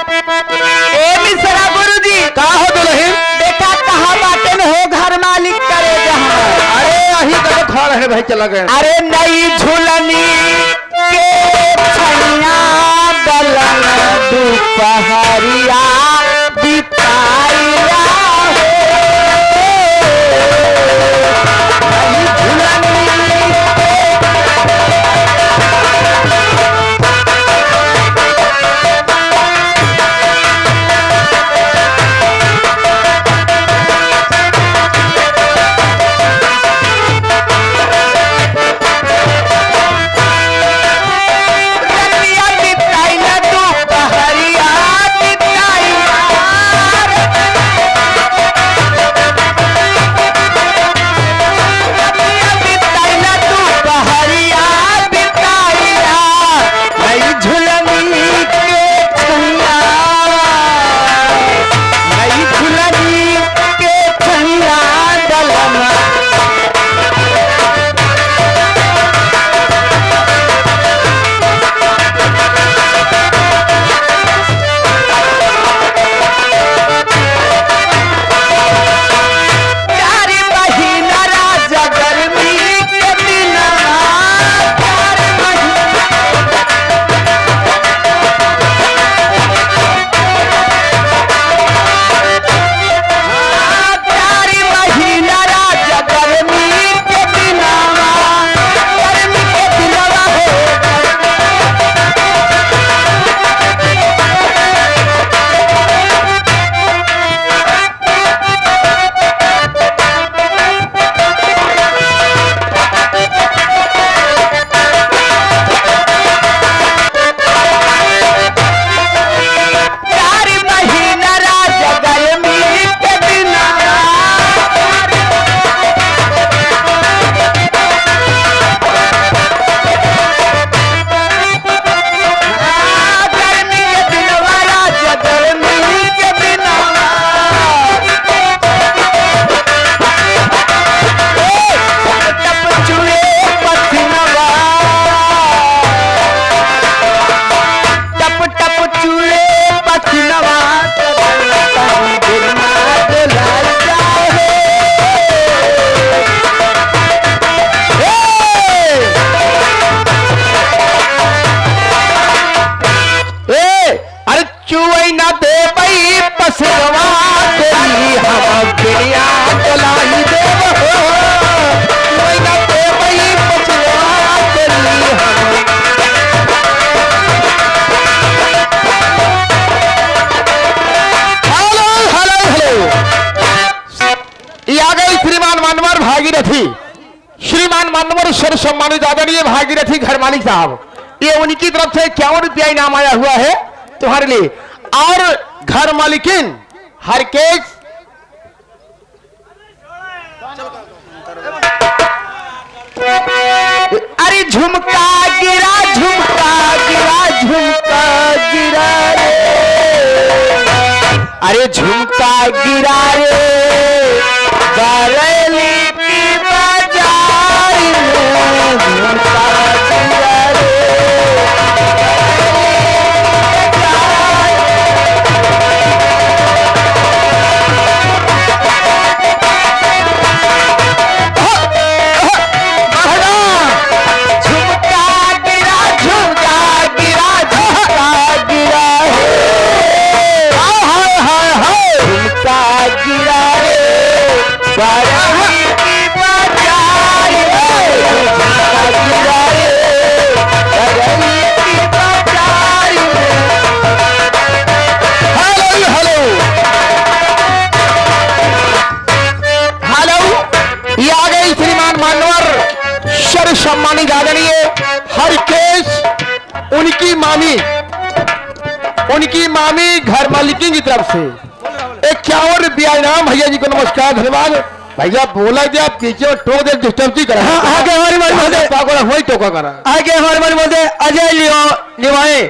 ए मिश्रा गुरुजी का हो दुल्हन? बेटा कहाँ बाटे न हो घर मालिक करे जहाँ। अरे अही तक खा रहे भाई चला गए। अरे नई झूलनी के छैया दलन दुपहरिया बिताइया हो। नई झूलनी रतिया बिताइला दुपहरिया बिताइया। रतिया बिताइला दुपहरिया बिताइया। नई झूलनी के छैया नई झूलनी के छैया दलना चार महीना राजा गर्मी के दिनवा। चार महीना राजा गर्मी के दिनवा। गर्मी के दिनवा हो चार महीना राजा गर्मी के दिनवा। गर्मी के दिनवा राजा गर्मी के दिनवा। टप चुए पसीनवा। टप टप चुए पसीनवा। दिलना दिलाई जाए। अरे चुवई ना दे भाई पसरवा तेरी हम बिया चलाई देव हो। चुवई ना दे भाई पसरवा तेरी हम। हेलो हेलो हेलो ये आ गई श्रीमान मनवर भागीरथी। श्रीमान मनवर सर सम्मानित आदरणीय भागीरथी घर मालिक साहब, ये उनकी तरफ से 51 रुपया इनाम आया हुआ है तुम्हारे लिए। और घर मालिकिन हरकेश अरे झुमका गिरा झुमका गिरा झुमका गिरा रे। अरे झुमका गिरा रे बरेली की बाजार में। झुमका गिरा रे झुमका गिरा झुमका गिरा झुमका गिरा हे। हाय हाय हाय झुमका गिरा रे बरेली की बाजार में। झुमका गिरा रे बरेली की बाजार में। हेलो हेलो हेलो ये आ गई श्रीमान मानवर सर सम्मानित आदरणीय हरकेश उनकी मामी घर मालिकी की तरफ से 51 रुपया इनाम। भैया जी को नमस्कार धन्यवाद। भैया बोला दे आप पीछे टोक दे डिस्टर्ब की करा। आगे हमारे मन बोलते वही टोका करा। आगे हमारे मन बोलते अजय लिवाए